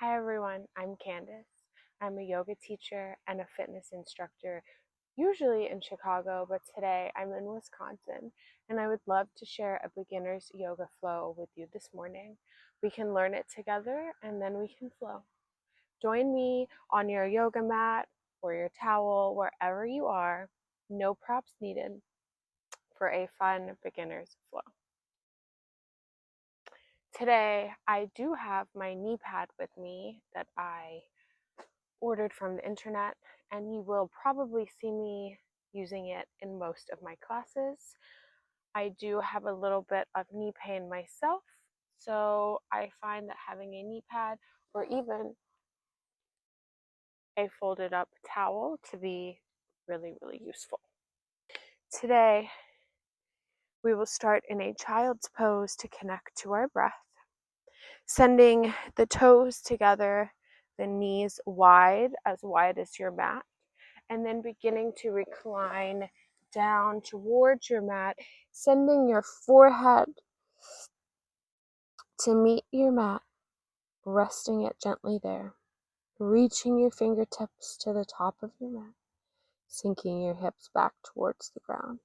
Hi everyone, I'm Candice. I'm a yoga teacher and a fitness instructor, usually in Chicago, but today I'm in Wisconsin, and I would love to share a beginner's yoga flow with you this morning. We can learn it together and then we can flow. Join me on your yoga mat or your towel, wherever you are, no props needed, for a fun beginner's flow. Today, I do have my knee pad with me that I ordered from the internet, and you will probably see me using it in most of my classes. I do have a little bit of knee pain myself, so I find that having a knee pad or even a folded up towel to be really, really useful. Today, we will start in a child's pose to connect to our breath, sending the toes together, the knees wide as your mat, and then beginning to recline down towards your mat, sending your forehead to meet your mat, resting it gently there, reaching your fingertips to the top of your mat, sinking your hips back towards the ground.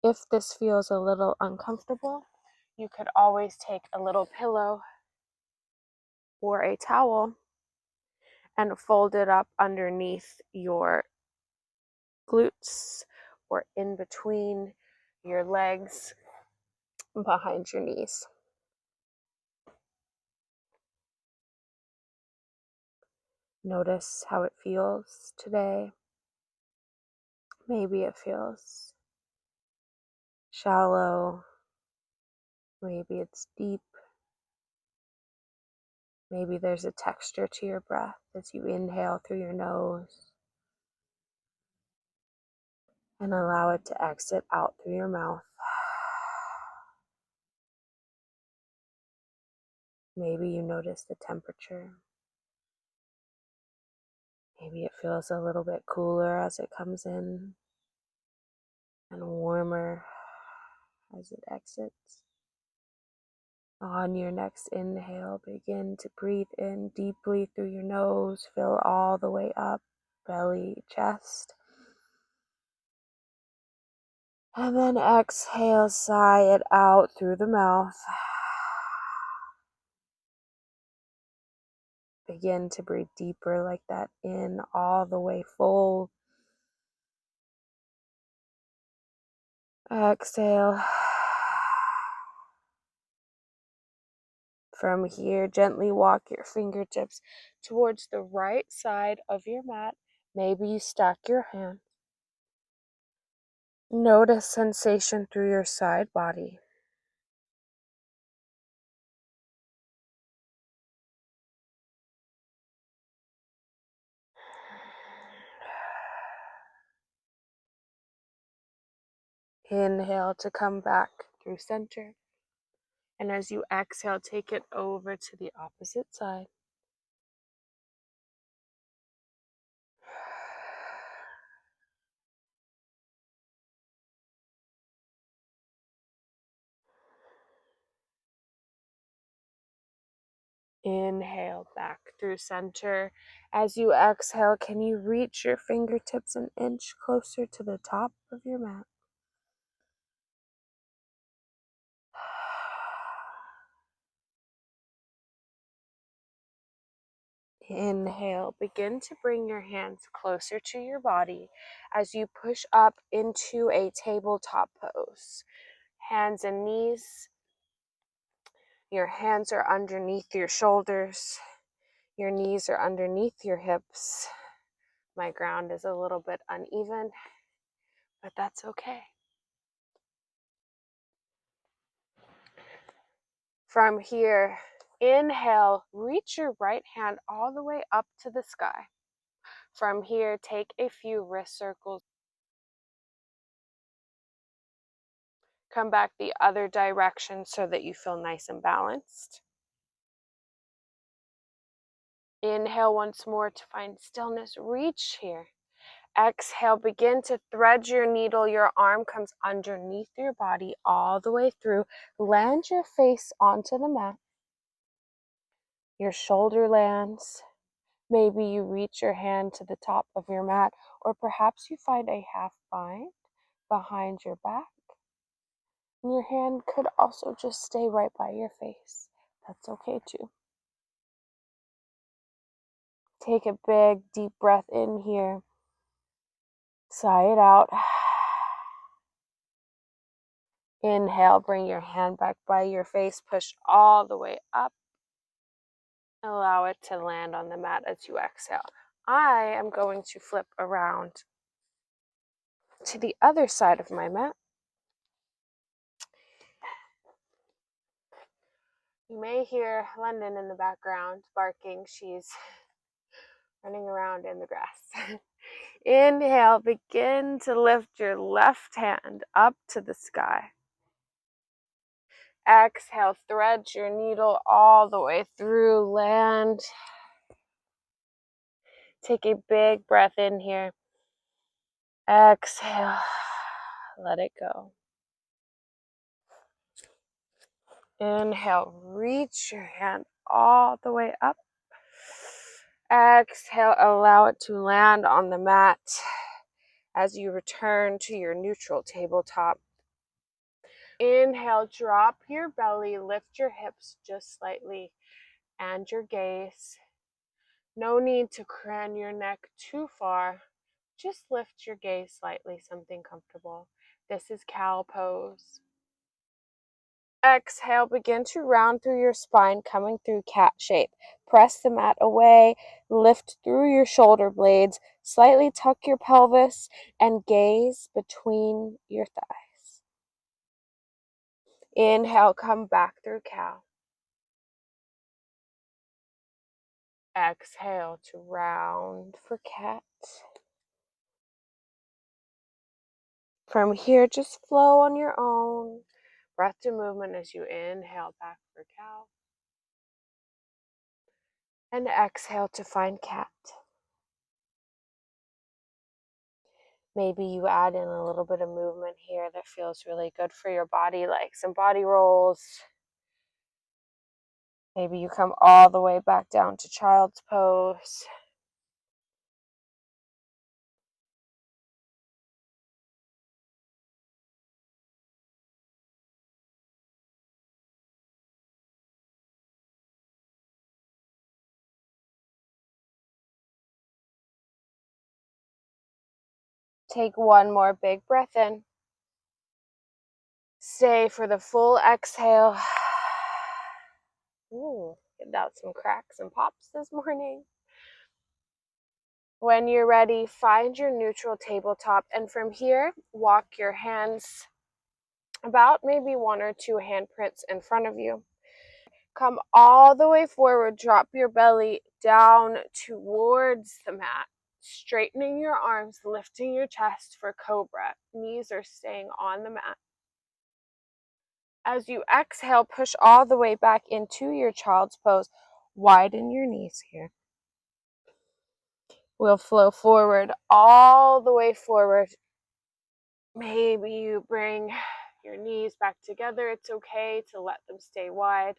If this feels a little uncomfortable, you could always take a little pillow or a towel and fold it up underneath your glutes or in between your legs behind your knees. Notice how it feels today. Maybe it feels shallow. Maybe it's deep. Maybe there's a texture to your breath as you inhale through your nose and allow it to exit out through your mouth. Maybe you notice the temperature. Maybe it feels a little bit cooler as it comes in and warmer as it exits. On your next inhale, begin to breathe in deeply through your nose. Fill all the way up, belly, chest. And then exhale, sigh it out through the mouth. Begin to breathe deeper like that, in all the way full. Exhale. From here, gently walk your fingertips towards the right side of your mat. Maybe you stack your hands. Notice sensation through your side body. Inhale to come back through center. And as you exhale, take it over to the opposite side. Inhale back through center. As you exhale, can you reach your fingertips an inch closer to the top of your mat? Inhale, begin to bring your hands closer to your body as you push up into a tabletop pose. Hands and knees. Your hands are underneath your shoulders. Your knees are underneath your hips. My ground is a little bit uneven, but that's okay. From here, inhale, reach your right hand all the way up to the sky. From here, take a few wrist circles. Come back the other direction so that you feel nice and balanced. Inhale once more to find stillness. Reach here. Exhale, begin to thread your needle. Your arm comes underneath your body all the way through. Land your face onto the mat. Your shoulder lands. Maybe you reach your hand to the top of your mat, or perhaps you find a half bind behind your back. And your hand could also just stay right by your face. That's okay too. Take a big, deep breath in here. Sigh it out. Inhale, bring your hand back by your face. Push all the way up. Allow it to land on the mat as you exhale. I am going to flip around to the other side of my mat. You may hear London in the background barking. She's running around in the grass. Inhale, begin to lift your left hand up to the sky. Exhale, thread your needle all the way through, land. Take a big breath in here. Exhale, let it go. Inhale, reach your hand all the way up. Exhale, allow it to land on the mat as you return to your neutral tabletop. Inhale, drop your belly, lift your hips just slightly, and your gaze. No need to crane your neck too far. Just lift your gaze slightly, something comfortable. This is cow pose. Exhale, begin to round through your spine, coming through cat shape. Press the mat away, lift through your shoulder blades, slightly tuck your pelvis, and gaze between your thighs. Inhale, come back through cow. Exhale to round for cat. From here, just flow on your own. Breath to movement as you inhale back for cow. And exhale to find cat. Maybe you add in a little bit of movement here that feels really good for your body, like some body rolls. Maybe you come all the way back down to child's pose. Take one more big breath in. Stay for the full exhale. Ooh, getting out some cracks and pops this morning. When you're ready, find your neutral tabletop, and from here, walk your hands about maybe 1 or 2 handprints in front of you. Come all the way forward, drop your belly down towards the mat, straightening your arms, lifting your chest for cobra. Knees are staying on the mat. As you exhale, push all the way back into your child's pose. Widen your knees here. We'll flow forward, all the way forward. Maybe you bring your knees back together. It's okay to let them stay wide.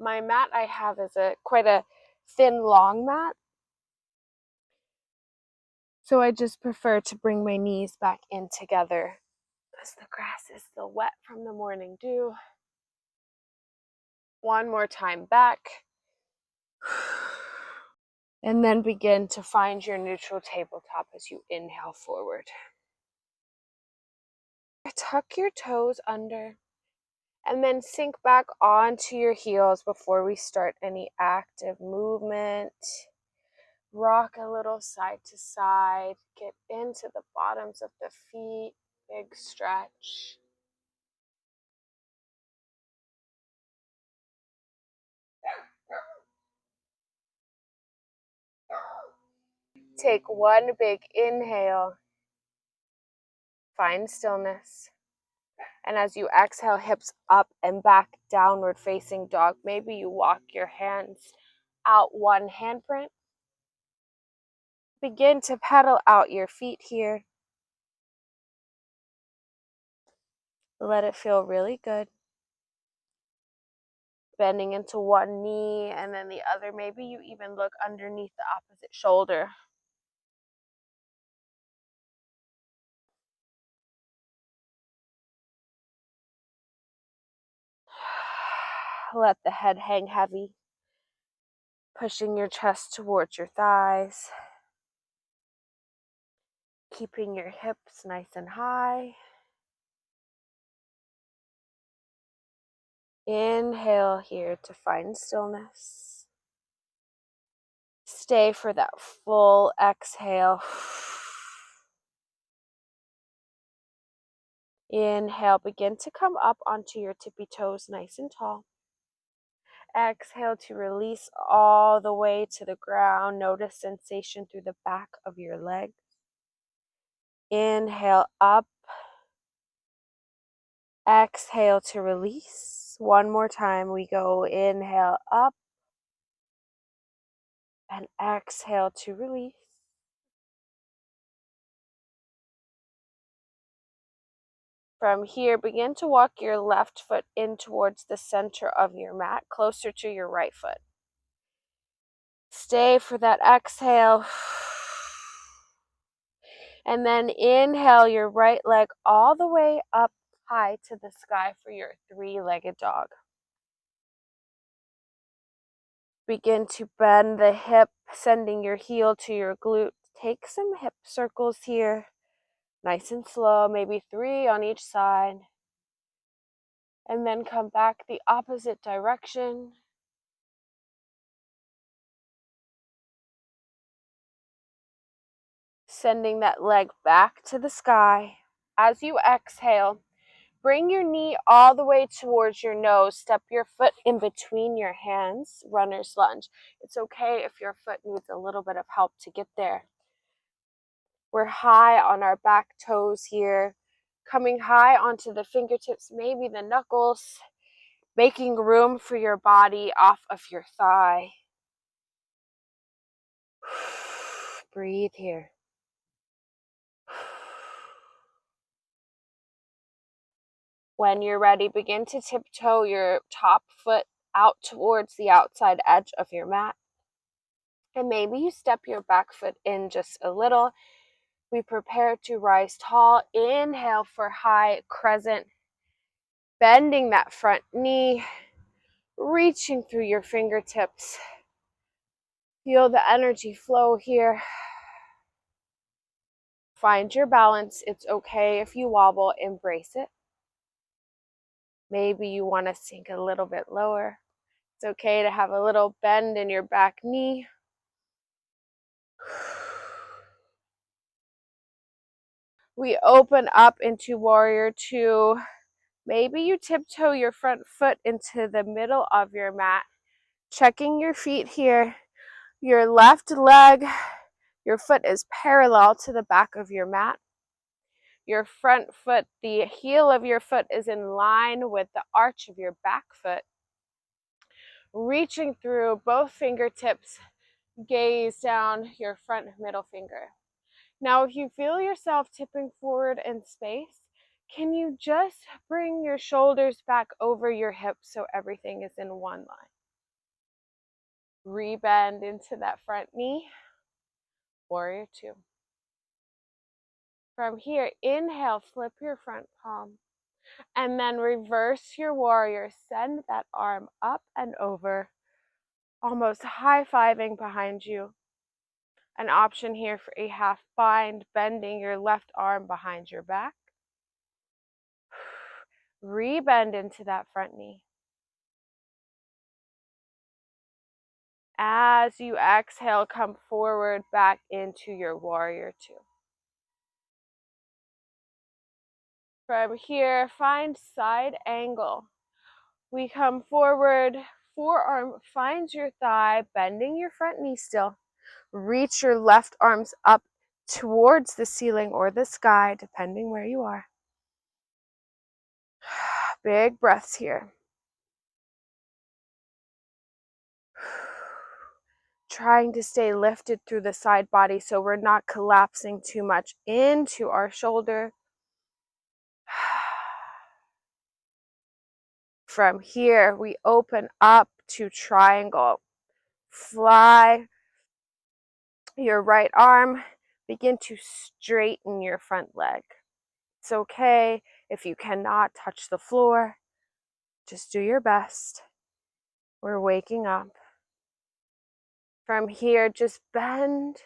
My mat I have is quite a thin, long mat. So I just prefer to bring my knees back in together because the grass is still wet from the morning dew. One more time back. And then begin to find your neutral tabletop as you inhale forward. Tuck your toes under and then sink back onto your heels before we start any active movement. Rock a little side to side. Get into the bottoms of the feet. Big stretch. Take one big inhale. Find stillness. And as you exhale, hips up and back, downward facing dog. Maybe you walk your hands out 1 handprint. Begin to pedal out your feet here. Let it feel really good. bending into one knee and then the other. Maybe you even look underneath the opposite shoulder. Let the head hang heavy, pushing your chest towards your thighs, keeping your hips nice and high. Inhale here to find stillness. Stay for that full exhale. Inhale, begin to come up onto your tippy toes nice and tall. Exhale to release all the way to the ground. Notice sensation through the back of your legs. Inhale up. Exhale to release. One more time we go. Inhale up. And exhale to release. From here, begin to walk your left foot in towards the center of your mat, closer to your right foot. Stay for that exhale. And then inhale your right leg all the way up high to the sky for your three-legged dog. Begin to bend the hip, sending your heel to your glute. Take some hip circles here, nice and slow, maybe 3 on each side. And then come back the opposite direction. Sending that leg back to the sky. As you exhale, bring your knee all the way towards your nose. Step your foot in between your hands, runner's lunge. It's okay if your foot needs a little bit of help to get there. We're high on our back toes here, coming high onto the fingertips, maybe the knuckles, making room for your body off of your thigh. Breathe here. When you're ready, begin to tiptoe your top foot out towards the outside edge of your mat. And maybe you step your back foot in just a little. We prepare to rise tall. Inhale for high crescent. Bending that front knee. Reaching through your fingertips. Feel the energy flow here. Find your balance. It's okay if you wobble. Embrace it. Maybe you want to sink a little bit lower. It's okay to have a little bend in your back knee. We open up into warrior two. Maybe you tiptoe your front foot into the middle of your mat. Checking your feet here. Your left leg, your foot is parallel to the back of your mat. Your front foot, the heel of your foot is in line with the arch of your back foot. Reaching through both fingertips, gaze down your front middle finger. Now, if you feel yourself tipping forward in space, can you just bring your shoulders back over your hips so everything is in one line? Rebend into that front knee. Warrior two. From here, inhale, flip your front palm. And then reverse your warrior. Send that arm up and over, almost high-fiving behind you. An option here for a half bind, bending your left arm behind your back. Rebend into that front knee. As you exhale, come forward back into your warrior two. From here, find side angle. We come forward, forearm finds your thigh, bending your front knee still. Reach your left arms up towards the ceiling or the sky, depending where you are. Big breaths here. Trying to stay lifted through the side body so we're not collapsing too much into our shoulder. From here, we open up to triangle. Fly your right arm, begin to straighten your front leg. It's okay if you cannot touch the floor. Just do your best. We're waking up. From here, just bend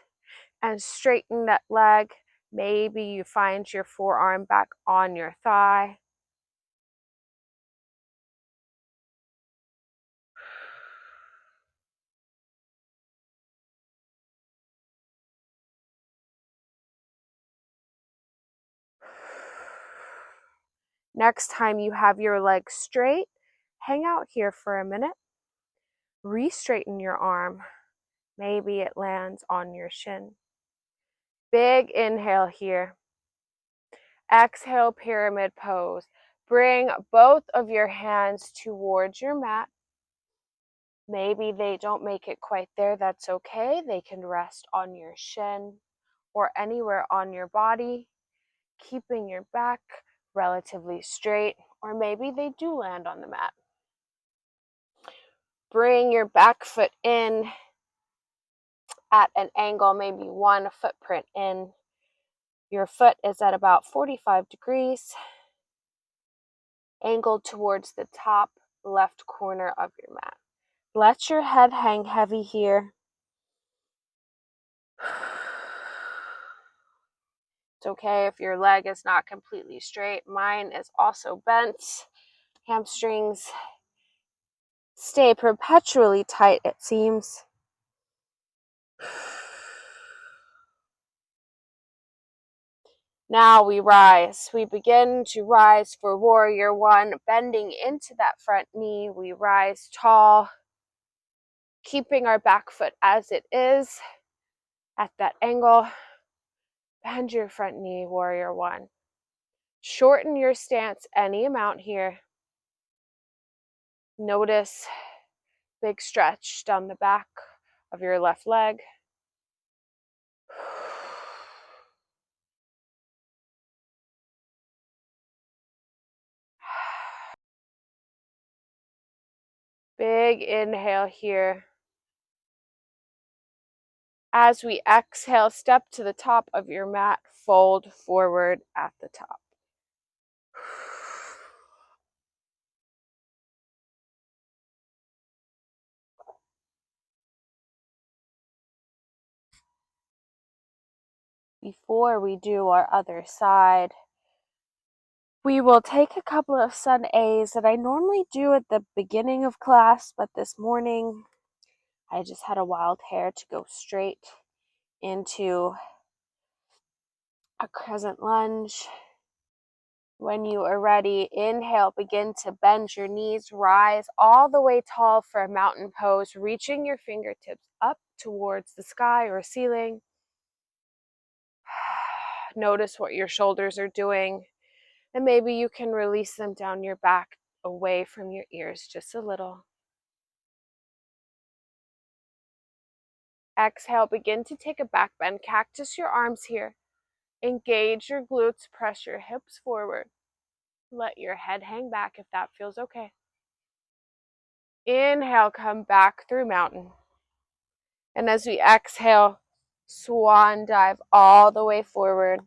and straighten that leg. Maybe you find your forearm back on your thigh. Next time you have your leg straight, hang out here for a minute. Re-straighten your arm. Maybe it lands on your shin. Big inhale here. Exhale, pyramid pose. Bring both of your hands towards your mat. Maybe they don't make it quite there. That's okay. They can rest on your shin or anywhere on your body, keeping your back relatively straight, or maybe they do land on the mat. Bring your back foot in at an angle, maybe one footprint in. Your foot is at about 45 degrees, angled towards the top left corner of your mat. Let your head hang heavy here. It's okay if your leg is not completely straight. Mine is also bent. Hamstrings stay perpetually tight, it seems. Now we rise. We begin to rise for warrior one, bending into that front knee. We rise tall, keeping our back foot as it is at that angle. Bend your front knee, warrior one. Shorten your stance any amount here. Notice big stretch down the back of your left leg. Big inhale here. As we exhale, step to the top of your mat, fold forward at the top. Before we do our other side, we will take a couple of sun A's that I normally do at the beginning of class, but this morning I just had a wild hair to go straight into a crescent lunge. When you are ready, inhale, begin to bend your knees, rise all the way tall for a mountain pose, reaching your fingertips up towards the sky or ceiling. Notice what your shoulders are doing, and maybe you can release them down your back, away from your ears just a little. Exhale, begin to take a back bend. Cactus your arms here. Engage your glutes, press your hips forward. Let your head hang back if that feels okay. Inhale, come back through mountain. And as we exhale, swan dive all the way forward.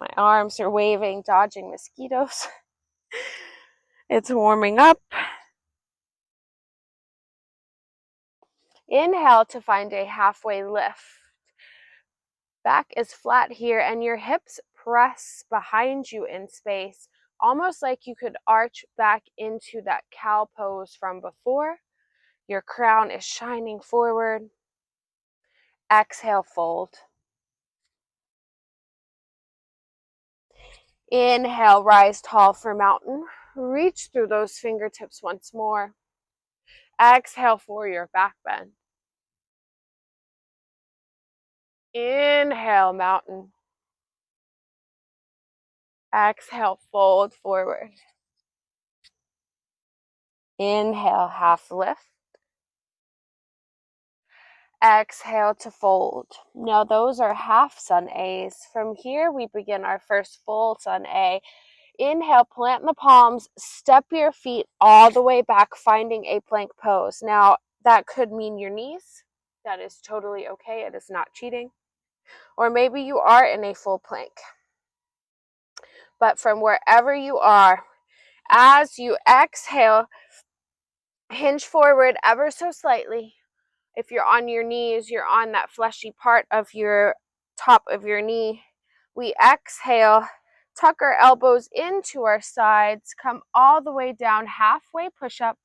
My arms are waving, dodging mosquitoes. It's warming up. Inhale to find a halfway lift. Back is flat here and your hips press behind you in space, almost like you could arch back into that cow pose from before. Your crown is shining forward. Exhale, fold. Inhale, rise tall for mountain. Reach through those fingertips once more. Exhale for your back bend. Inhale, mountain. Exhale, fold forward. Inhale, half lift. Exhale to fold. Now those are half sun A's. From here, we begin our first full sun A. Inhale, plant in the palms, step your feet all the way back, finding a plank pose. Now, that could mean your knees. That is totally okay. It is not cheating. Or maybe you are in a full plank. But from wherever you are, as you exhale, hinge forward ever so slightly. If you're on your knees, you're on that fleshy part of your top of your knee. We exhale, tuck our elbows into our sides, come all the way down, halfway push up.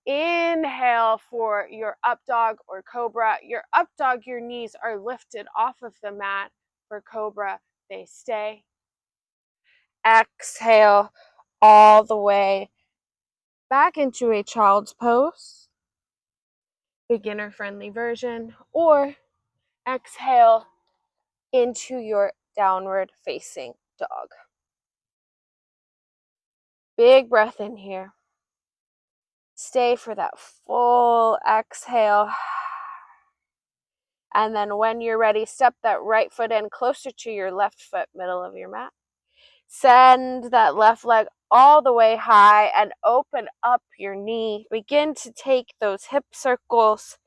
Inhale for your up dog or cobra. Your up dog, your knees are lifted off of the mat. For cobra, they stay. Exhale all the way back into a child's pose, beginner friendly version, or exhale into your downward facing dog. Big breath in here. Stay for that full exhale. And then when you're ready, step that right foot in closer to your left foot, middle of your mat. Send that left leg all the way high and open up your knee. Begin to take those hip circles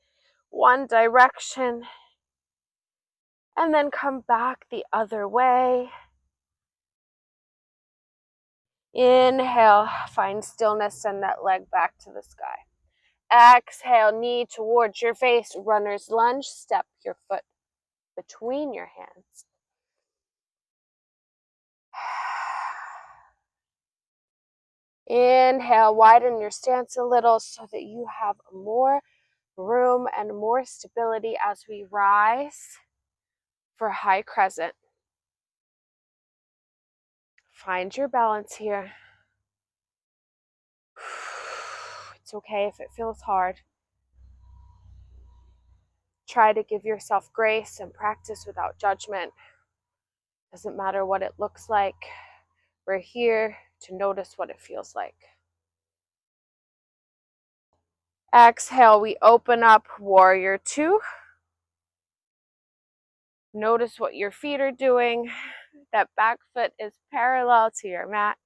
one direction and then come back the other way. Inhale, find stillness, send that leg back to the sky. Exhale, knee towards your face, runner's lunge, step your foot between your hands. Inhale, widen your stance a little so that you have more room and more stability as we rise for high crescent. Find your balance here. It's okay if it feels hard. Try to give yourself grace and practice without judgment. Doesn't matter what it looks like. We're here to notice what it feels like. Exhale, we open up warrior two. Notice what your feet are doing. That back foot is parallel to your mat.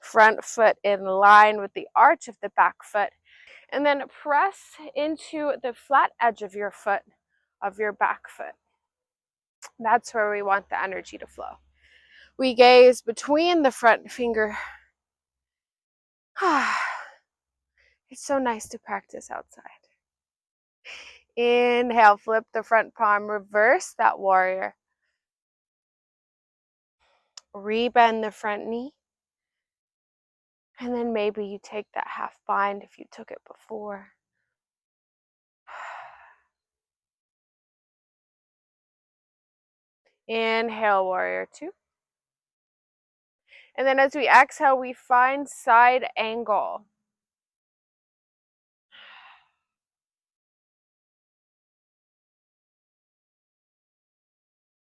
Front foot in line with the arch of the back foot. And then press into the flat edge of your foot, of your back foot. That's where we want the energy to flow. We gaze between the front finger. It's so nice to practice outside. Inhale, flip the front palm, reverse that warrior. Rebend the front knee. And then maybe you take that half bind if you took it before. Inhale, warrior two. And then as we exhale, we find side angle.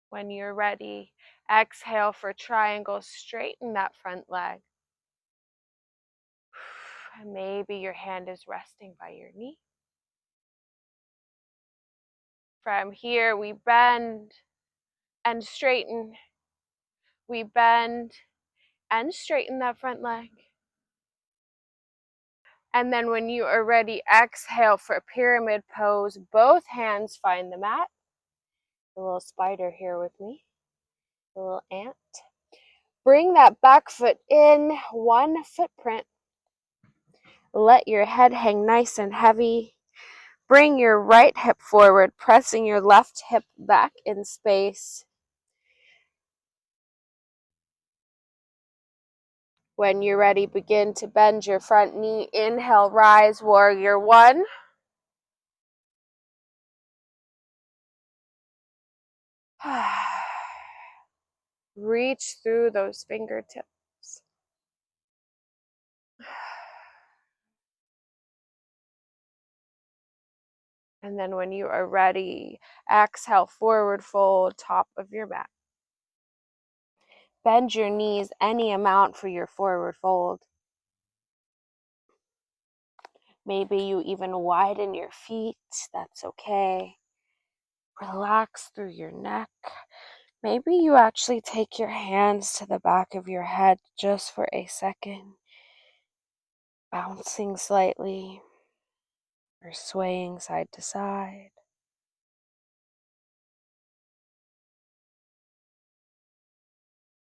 When you're ready, exhale for triangle, straighten that front leg. And maybe your hand is resting by your knee. From here, we bend and straighten. We bend and straighten that front leg. And then when you are ready, exhale for a pyramid pose. Both hands find the mat. A little spider here with me. A little ant. Bring that back foot in, one footprint. Let your head hang nice and heavy. Bring your right hip forward, pressing your left hip back in space. When you're ready, begin to bend your front knee. Inhale, rise, warrior one. Reach through those fingertips. And then when you are ready, exhale, forward fold, top of your mat. Bend your knees any amount for your forward fold. Maybe you even widen your feet. That's okay. Relax through your neck. Maybe you actually take your hands to the back of your head just for a second, bouncing slightly or swaying side to side.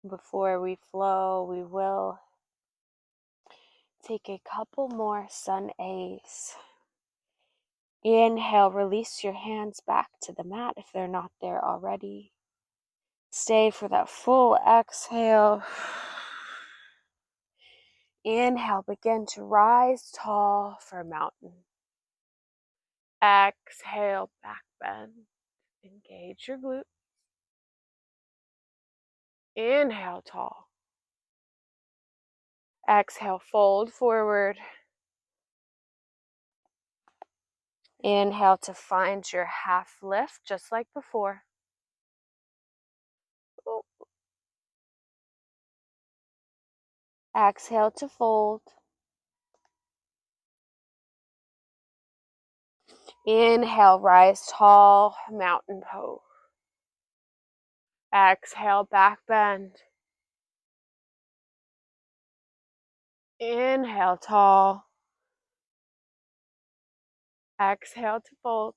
Before we flow, we will take a couple more sun A's. Inhale, release your hands back to the mat if they're not there already. Stay for that full exhale. Inhale, begin to rise tall for mountain. Exhale, back bend. Engage your glutes. Inhale, tall. Exhale, fold forward. Inhale to find your half lift, just like before. Exhale to fold. Inhale, rise tall, mountain pose. Exhale, back bend. Inhale, tall. Exhale to fold.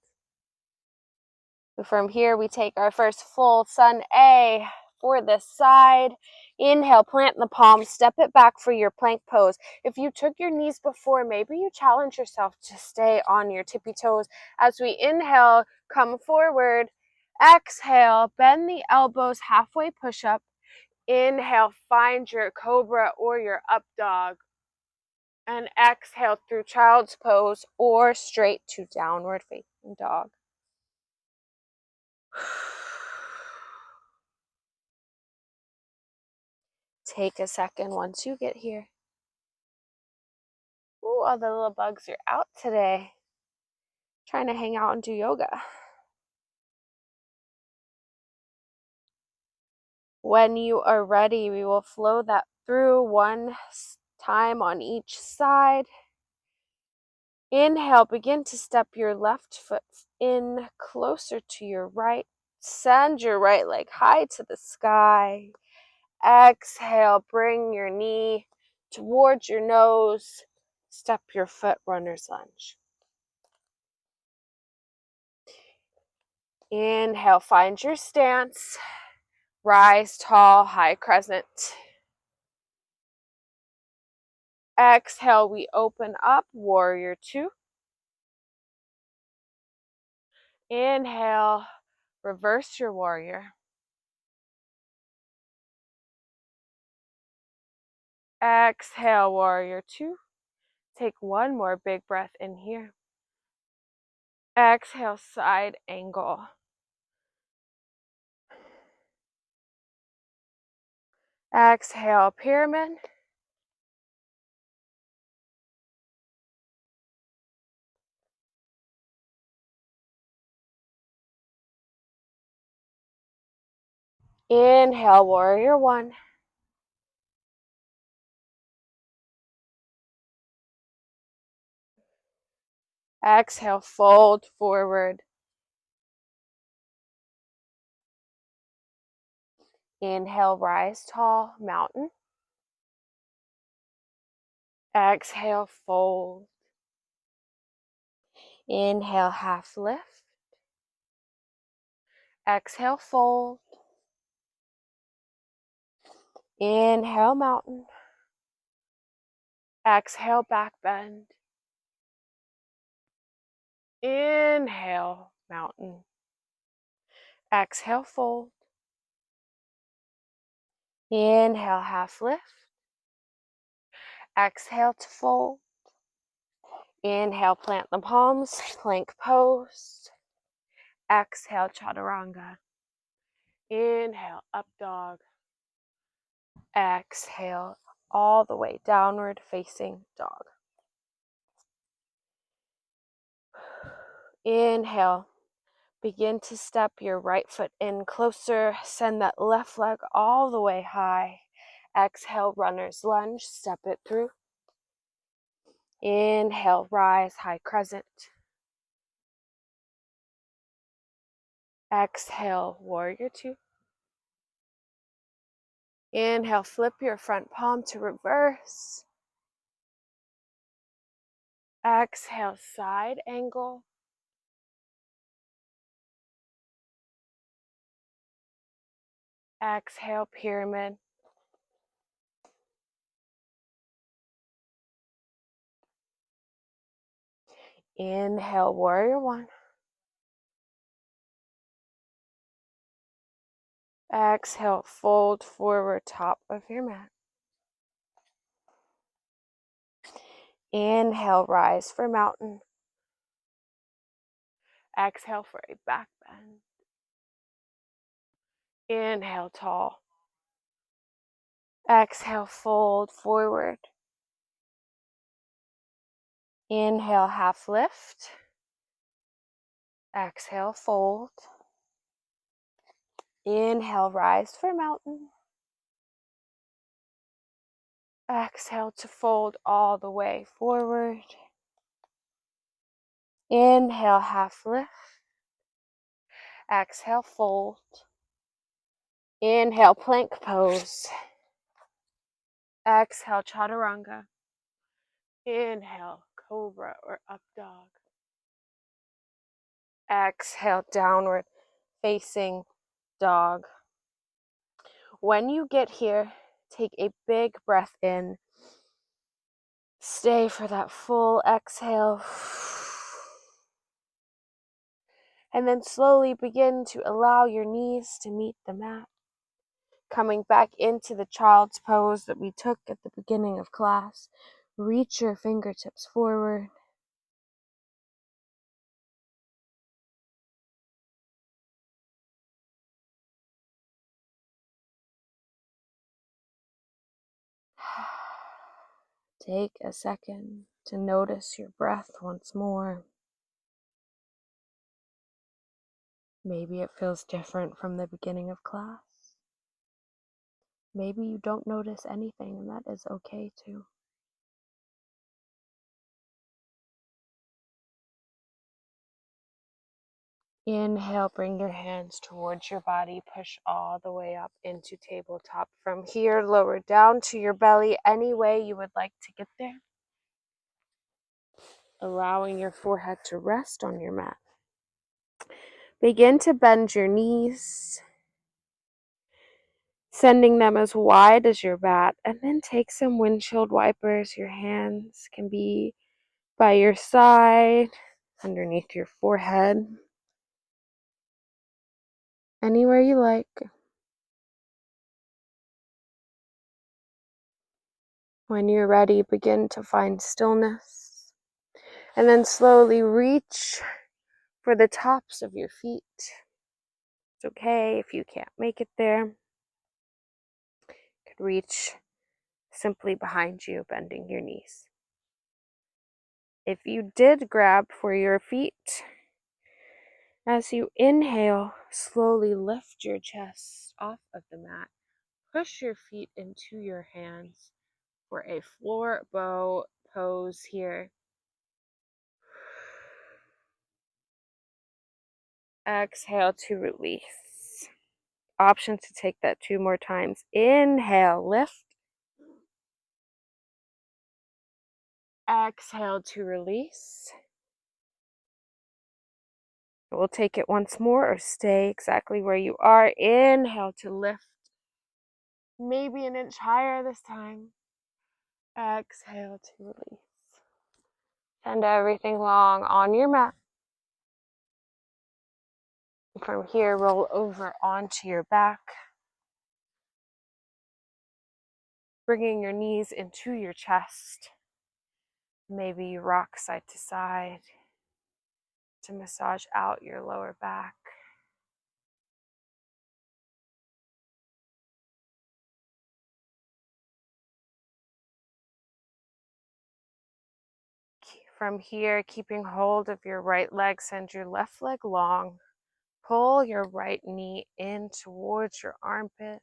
From here, we take our first full sun A for this side. Inhale, plant the palms, step it back for your plank pose. If you took your knees before, maybe you challenge yourself to stay on your tippy toes. As we inhale, come forward. Exhale, bend the elbows, halfway push up. Inhale, find your cobra or your up dog. And exhale through child's pose or straight to downward facing dog. Take a second once you get here. Ooh, all the little bugs are out today. Trying to hang out and do yoga. When you are ready, we will flow that through one time on each side. Inhale, begin to step your left foot in closer to your right. Send your right leg high to the sky. Exhale, bring your knee towards your nose. Step your foot, runner's lunge. Inhale, find your stance. Rise tall, high crescent. Exhale, we open up, warrior two. Inhale, reverse your warrior. Exhale, warrior two. Take one more big breath in here. Exhale, side angle. Exhale, pyramid. Inhale, warrior one. Exhale, fold forward. Inhale, rise tall, mountain. Exhale, fold. Inhale, half lift. Exhale, fold. Inhale, mountain. Exhale, back bend. Inhale, mountain. Exhale, fold. Inhale, half lift. Exhale to fold. Inhale, plant the palms, plank pose. Exhale, chaturanga. Inhale, up dog. Exhale, all the way downward facing dog. Inhale, begin to step your right foot in closer. Send that left leg all the way high. Exhale, runner's lunge, step it through. Inhale, rise, high crescent. Exhale, warrior two. Inhale, flip your front palm to reverse. Exhale, side angle. Exhale, pyramid. Inhale, warrior one. Exhale, fold forward, top of your mat. Inhale, rise for mountain. Exhale for a back bend. Inhale, tall. Exhale, fold forward. Inhale, half lift. Exhale, fold. Inhale, rise for mountain. Exhale to fold all the way forward. Inhale, half lift. Exhale, fold. Inhale, plank pose. Exhale, chaturanga. Inhale, cobra or up dog. Exhale, downward facing dog. When you get here, take a big breath in. Stay for that full exhale. And then slowly begin to allow your knees to meet the mat. Coming back into the child's pose that we took at the beginning of class. Reach your fingertips forward. Take a second to notice your breath once more. Maybe it feels different from the beginning of class. Maybe you don't notice anything, and that is okay too. Inhale, bring your hands towards your body, push all the way up into tabletop. From here, lower down to your belly any way you would like to get there. Allowing your forehead to rest on your mat. Begin to bend your knees, sending them as wide as your mat, and then take some windshield wipers. Your hands can be by your side, underneath your forehead, anywhere you like. When you're ready, begin to find stillness, and then slowly reach for the tops of your feet. It's okay if you can't make it there. You could reach simply behind you, bending your knees. If you did grab for your feet, as you inhale, slowly lift your chest off of the mat. Push your feet into your hands for a floor bow pose here. Exhale to release. Option to take that 2 more times. Inhale, lift. Exhale to release. We'll take it once more or stay exactly where you are. Inhale to lift. Maybe an inch higher this time. Exhale to release. Send everything long on your mat. From here, roll over onto your back. Bringing your knees into your chest. Maybe you rock side to side to massage out your lower back. From here, keeping hold of your right leg, send your left leg long. Pull your right knee in towards your armpit.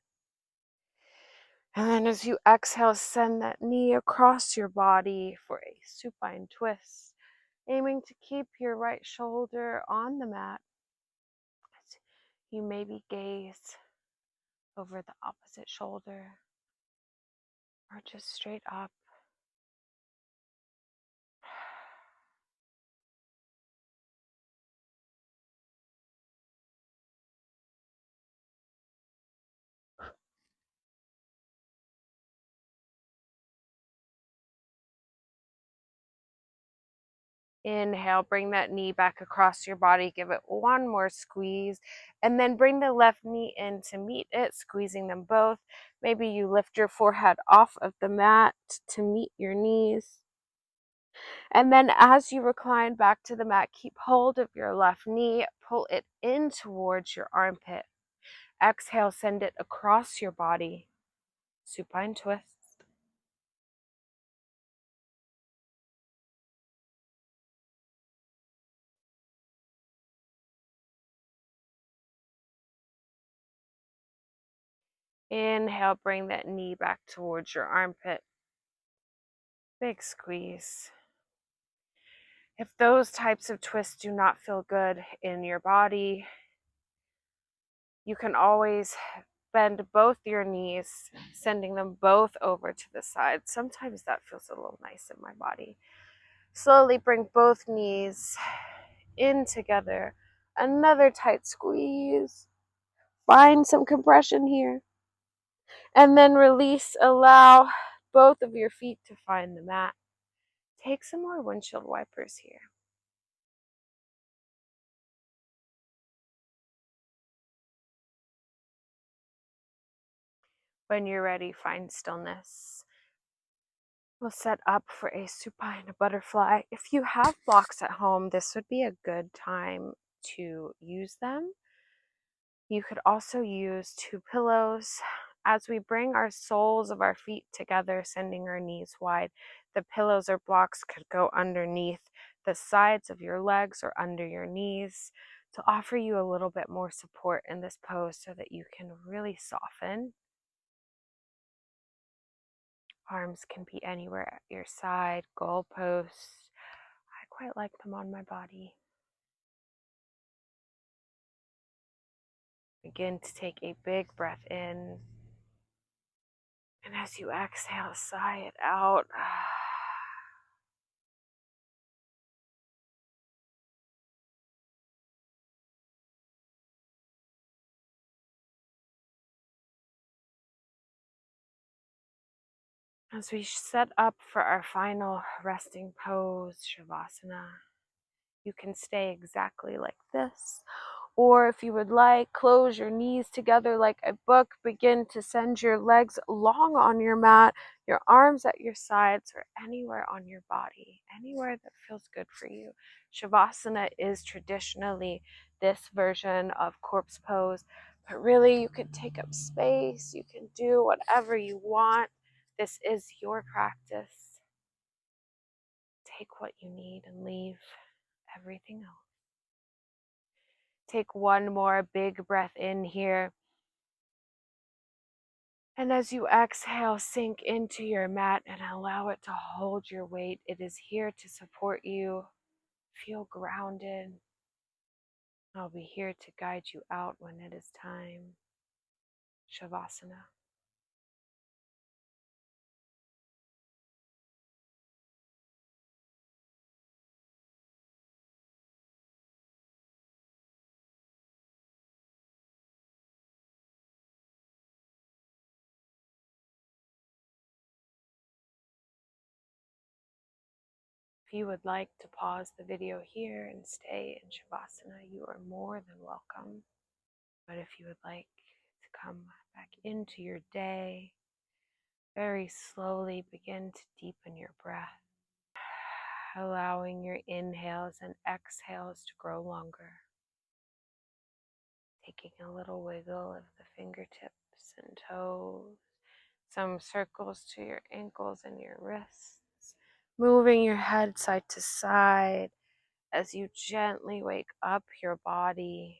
And then as you exhale, send that knee across your body for a supine twist, aiming to keep your right shoulder on the mat. You maybe gaze over the opposite shoulder. or just straight up. Inhale, bring that knee back across your body. Give it one more squeeze. And then bring the left knee in to meet it, squeezing them both. Maybe you lift your forehead off of the mat to meet your knees. And then as you recline back to the mat, keep hold of your left knee. Pull it in towards your armpit. Exhale, send it across your body. Supine twist. Inhale, bring that knee back towards your armpit. Big squeeze. If those types of twists do not feel good in your body, you can always bend both your knees, sending them both over to the side. Sometimes that feels a little nice in my body. Slowly bring both knees in together. Another tight squeeze. Find some compression here. And then release. Allow both of your feet to find the mat. Take some more windshield wipers here. When you're ready, find stillness. We'll set up for a supine butterfly. If you have blocks at home, this would be a good time to use them. You could also use 2 pillows. As we bring our soles of our feet together, sending our knees wide, the pillows or blocks could go underneath the sides of your legs or under your knees to offer you a little bit more support in this pose so that you can really soften. Arms can be anywhere at your side, goalposts. I quite like them on my body. Begin to take a big breath in. And as you exhale, sigh it out. As we set up for our final resting pose, Shavasana, you can stay exactly like this. Or if you would like, close your knees together like a book. Begin to send your legs long on your mat, your arms at your sides, or anywhere on your body, anywhere that feels good for you. Shavasana is traditionally this version of corpse pose, but really you can take up space. You can do whatever you want. This is your practice. Take what you need and leave everything else. Take one more big breath in here. And as you exhale, sink into your mat and allow it to hold your weight. It is here to support you. Feel grounded. I'll be here to guide you out when it is time. Shavasana. If you would like to pause the video here and stay in Shavasana, you are more than welcome. But if you would like to come back into your day, very slowly begin to deepen your breath, allowing your inhales and exhales to grow longer. Taking a little wiggle of the fingertips and toes, some circles to your ankles and your wrists, moving your head side to side as you gently wake up your body.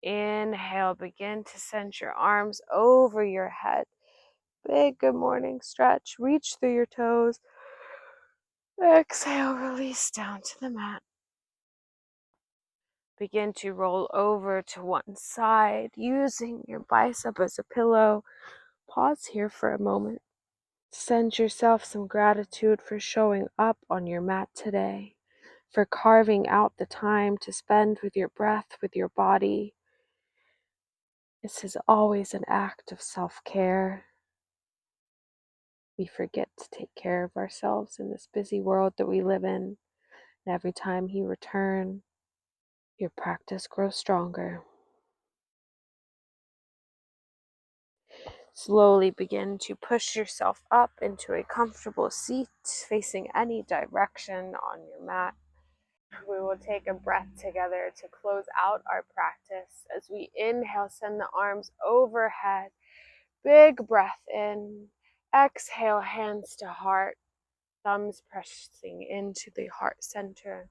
Inhale, begin to send your arms over your head. Big good morning stretch, reach through your toes. Exhale, release down to the mat. Begin to roll over to one side, using your bicep as a pillow. Pause here for a moment. Send yourself some gratitude for showing up on your mat today, for carving out the time to spend with your breath, with your body. This is always an act of self-care. We forget to take care of ourselves in this busy world that we live in. And every time you return, your practice grows stronger. Slowly begin to push yourself up into a comfortable seat facing any direction on your mat. We will take a breath together to close out our practice. As we inhale, send the arms overhead. Big breath in. Exhale, hands to heart. Thumbs pressing into the heart center.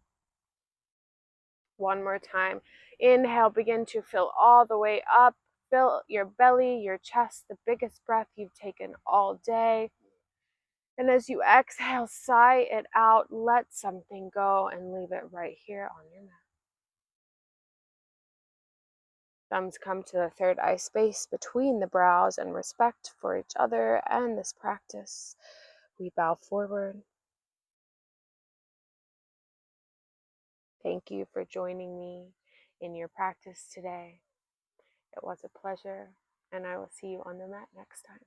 One more time. Inhale, begin to fill all the way up. Fill your belly, your chest, the biggest breath you've taken all day. And as you exhale, sigh it out. Let something go and leave it right here on your mat. Thumbs come to the third eye space between the brows in respect for each other and this practice. We bow forward. Thank you for joining me in your practice today. It was a pleasure, and I will see you on the mat next time.